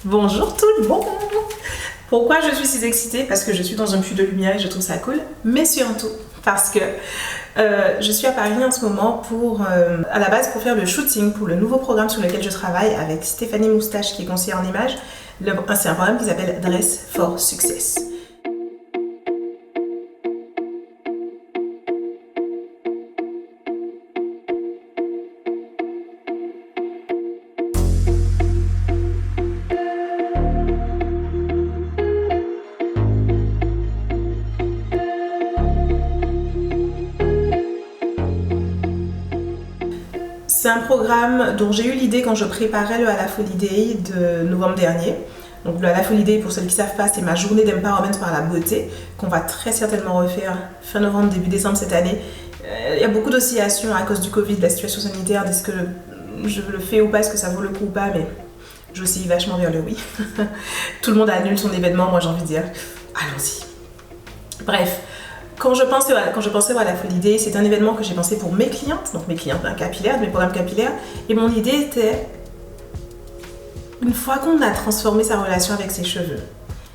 Bonjour tout le monde. Pourquoi je suis si excitée? Parce que je suis dans un puits de lumière et je trouve ça cool, mais surtout parce que je suis à Paris en ce moment à la base pour faire le shooting pour le nouveau programme sur lequel je travaille avec Stéphanie Moustache qui est conseillère en images. C'est un programme qui s'appelle Dress for Success. C'est un programme dont j'ai eu l'idée quand je préparais le Halaf Holiday de novembre dernier. Donc le Halaf Holiday, pour ceux qui ne savent pas, c'est ma journée d'empowerment par la beauté qu'on va très certainement refaire fin novembre, début décembre cette année. Il y a beaucoup d'oscillations à cause du Covid, de la situation sanitaire, est-ce que je le fais ou pas, est-ce que ça vaut le coup ou pas, mais j'oscille vachement vers le oui. Tout le monde annule son événement, moi j'ai envie de dire allons-y. Bref. Quand je pensais au Halaf Holiday, c'est un événement que j'ai pensé pour mes clientes, donc mes clientes capillaires, mes programmes capillaires, et mon idée était, une fois qu'on a transformé sa relation avec ses cheveux,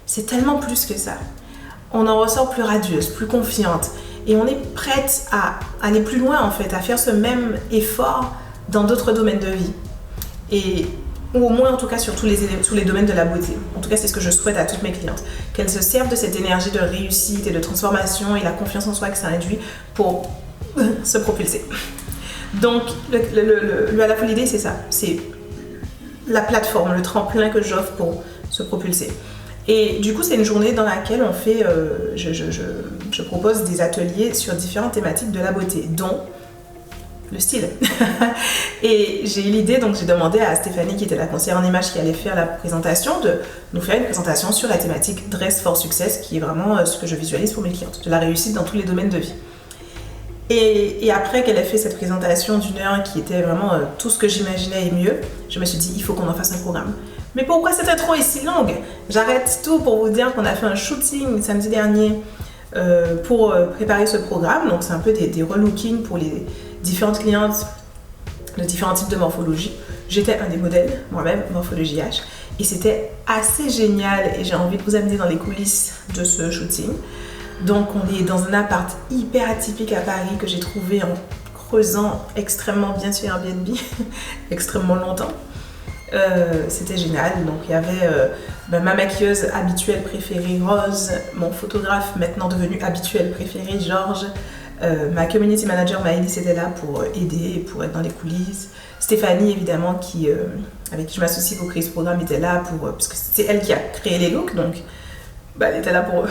c'est tellement plus que ça. On en ressort plus radieuse, plus confiante, et on est prête à aller plus loin en fait, à faire ce même effort dans d'autres domaines de vie. Ou au moins en tout cas sur tous les domaines de la beauté. En tout cas c'est ce que je souhaite à toutes mes clientes. Qu'elles se servent de cette énergie de réussite et de transformation et la confiance en soi que ça induit pour se propulser. Donc le Halaf Holiday c'est ça. C'est la plateforme, le tremplin que j'offre pour se propulser. Et du coup c'est une journée dans laquelle on fait, je propose des ateliers sur différentes thématiques de la beauté, dont le style. Et j'ai eu l'idée, donc j'ai demandé à Stéphanie, qui était la conseillère en images qui allait faire la présentation, de nous faire une présentation sur la thématique Dress for Success, qui est vraiment ce que je visualise pour mes clientes, de la réussite dans tous les domaines de vie. Et après qu'elle ait fait cette présentation d'une heure qui était vraiment tout ce que j'imaginais et mieux, je me suis dit, il faut qu'on en fasse un programme. Mais pourquoi cette intro est si longue? J'arrête tout pour vous dire qu'on a fait un shooting samedi dernier pour préparer ce programme. Donc c'est un peu des relookings pour les différentes clientes de différents types de morphologie. J'étais un des modèles, moi-même, Morphologie H, et c'était assez génial et j'ai envie de vous amener dans les coulisses de ce shooting. Donc on est dans un appart hyper atypique à Paris que j'ai trouvé en creusant extrêmement bien sur Airbnb, extrêmement longtemps. C'était génial, donc il y avait ma maquilleuse habituelle préférée Rose, mon photographe maintenant devenu habituel préféré Georges, ma community manager Maëlys était là pour aider, pour être dans les coulisses. Stéphanie évidemment avec qui je m'associe pour créer ce programme était là parce que c'est elle qui a créé les looks, donc elle était là pour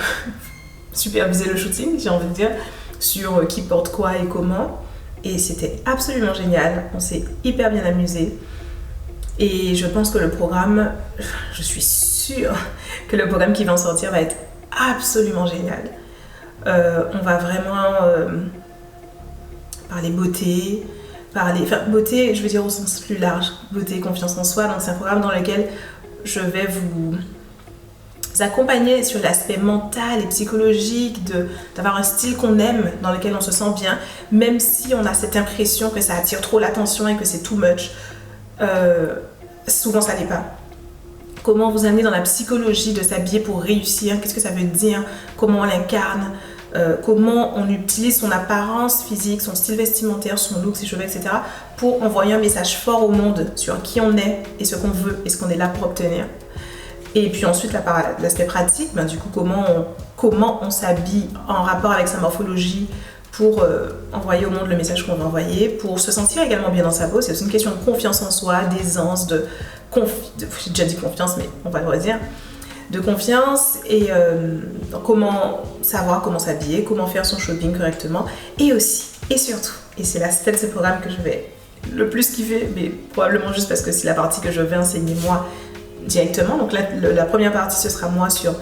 superviser le shooting, j'ai envie de dire, sur qui porte quoi et comment. Et c'était absolument génial, on s'est hyper bien amusé. Et je pense que je suis sûre que le programme qui va en sortir va être absolument génial. On va vraiment parler beauté, beauté, je veux dire au sens plus large, beauté, confiance en soi. Donc c'est un programme dans lequel je vais vous accompagner sur l'aspect mental et psychologique, d'avoir un style qu'on aime, dans lequel on se sent bien, même si on a cette impression que ça attire trop l'attention et que c'est too much. Souvent ça l'est pas. Comment vous amener dans la psychologie de s'habiller pour réussir, qu'est-ce que ça veut dire, comment on l'incarne, comment on utilise son apparence physique, son style vestimentaire, son look, ses cheveux, etc. pour envoyer un message fort au monde sur qui on est et ce qu'on veut et ce qu'on est là pour obtenir. Et puis ensuite l'aspect pratique, du coup comment on s'habille en rapport avec sa morphologie pour envoyer au monde le message qu'on veut envoyer, pour se sentir également bien dans sa peau. C'est aussi une question de confiance en soi, d'aisance, j'ai déjà dit confiance, mais on va le redire, de confiance et comment savoir comment s'habiller, comment faire son shopping correctement, et aussi, et surtout, et c'est l'aspect de ce programme que je vais le plus kiffer, mais probablement juste parce que c'est la partie que je vais enseigner moi directement. Donc la première partie, ce sera moi sur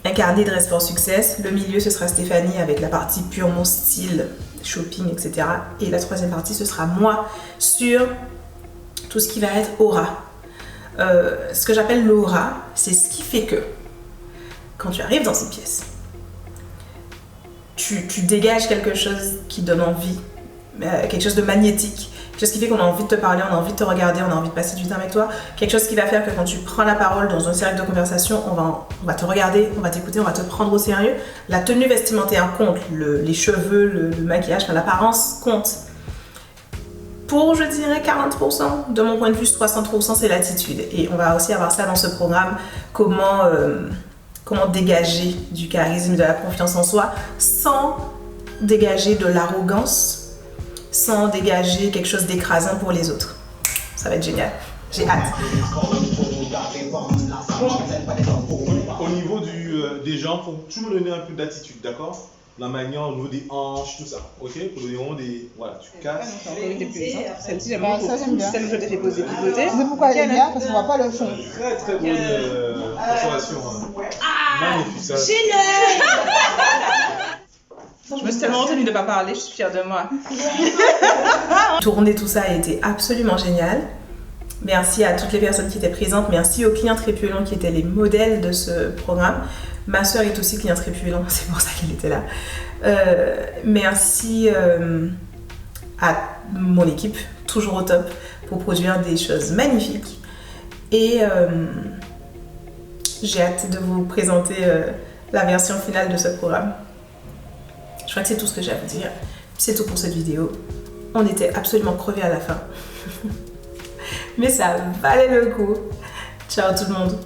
incarner Dress for Success. Le milieu, ce sera Stéphanie avec la partie purement style, shopping, etc. Et la troisième partie, ce sera moi sur tout ce qui va être aura. Ce que j'appelle l'aura, c'est ce qui fait que quand tu arrives dans une pièce, tu dégages quelque chose qui donne envie, quelque chose de magnétique, quelque chose qui fait qu'on a envie de te parler, on a envie de te regarder, on a envie de passer du temps avec toi, quelque chose qui va faire que quand tu prends la parole dans un cercle de conversation, on va te regarder, on va t'écouter, on va te prendre au sérieux. La tenue vestimentaire compte, les cheveux, le maquillage, l'apparence compte. Pour, je dirais, 40%, de mon point de vue, 60% c'est l'attitude. Et on va aussi avoir ça dans ce programme, comment dégager du charisme, de la confiance en soi, sans dégager de l'arrogance, sans dégager quelque chose d'écrasant pour les autres. Ça va être génial. J'ai hâte. Au niveau des jambes, il faut toujours donner un peu d'attitude, d'accord? La manière au niveau des hanches, tout ça, ok? Pour donner vraiment des... Voilà, tu casses. Celle-ci, j'aime beaucoup. Ça, j'aime bien. Celle que je t'ai fait poser du côté. C'est pourquoi elle est bien, parce qu'on voit pas le fond. Très très bonne conservation. Magnifique ça. Je me suis tellement retenue de ne pas parler, je suis fière de moi. Tourner tout ça a été absolument génial. Merci à toutes les personnes qui étaient présentes. Merci aux clients Trépulon qui étaient les modèles de ce programme. Ma soeur est aussi cliente Trépulon, c'est pour ça qu'elle était là. Merci à mon équipe, toujours au top, pour produire des choses magnifiques. Et j'ai hâte de vous présenter la version finale de ce programme. Je crois que c'est tout ce que j'ai à vous dire. C'est tout pour cette vidéo. On était absolument crevés à la fin. Mais ça valait le coup. Ciao tout le monde.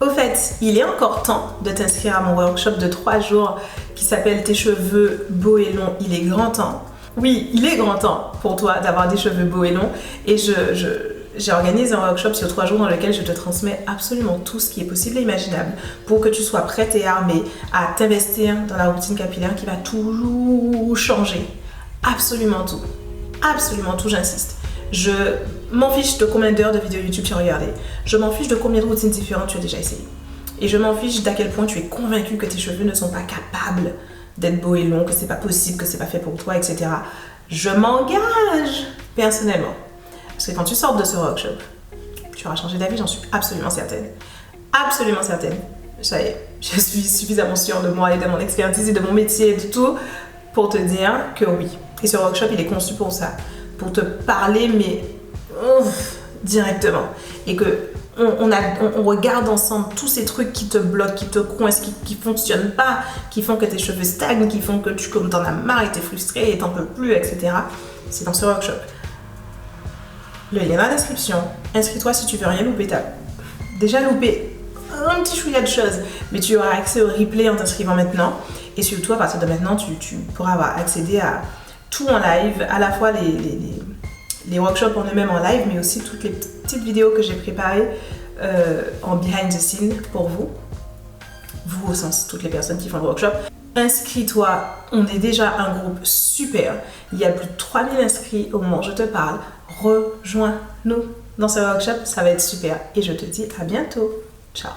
Au fait, il est encore temps de t'inscrire à mon workshop de 3 jours qui s'appelle Tes cheveux beaux et longs, il est grand temps. Oui, il est grand temps pour toi d'avoir des cheveux beaux et longs. Et j'ai organisé un workshop sur 3 jours dans lequel je te transmets absolument tout ce qui est possible et imaginable pour que tu sois prête et armée à t'investir dans la routine capillaire qui va tout changer. Absolument tout. Absolument tout, j'insiste. Je m'en fiche de combien d'heures de vidéos YouTube tu as regardé. Je m'en fiche de combien de routines différentes tu as déjà essayé. Et je m'en fiche d'à quel point tu es convaincu que tes cheveux ne sont pas capables d'être beaux et longs, que c'est pas possible, que c'est pas fait pour toi, etc. Je m'engage personnellement. Parce que quand tu sors de ce workshop, tu auras changé d'avis, j'en suis absolument certaine. Absolument certaine. Ça y est, je suis suffisamment sûre de moi et de mon expertise et de mon métier et de tout pour te dire que oui. Et ce workshop, il est conçu pour ça. Pour te parler, mais directement. Et que on regarde ensemble tous ces trucs qui te bloquent, qui te coincent, qui fonctionnent pas, qui font que tes cheveux stagnent, qui font que tu t'en as marre et t'es frustré et t'en peux plus, etc. C'est dans ce workshop. Le lien dans la description. Inscris-toi si tu veux rien louper. T'as déjà loupé un petit chouïa de choses, mais tu auras accès au replay en t'inscrivant maintenant. Et surtout, à partir de maintenant, tu pourras avoir accédé à tout en live, à la fois les workshops en eux-mêmes en live, mais aussi toutes les petites vidéos que j'ai préparées en behind the scene pour vous. Vous au sens, toutes les personnes qui font le workshop. Inscris-toi, on est déjà un groupe super. Il y a plus de 3000 inscrits au moment où je te parle. Rejoins-nous dans ce workshop, ça va être super. Et je te dis à bientôt. Ciao.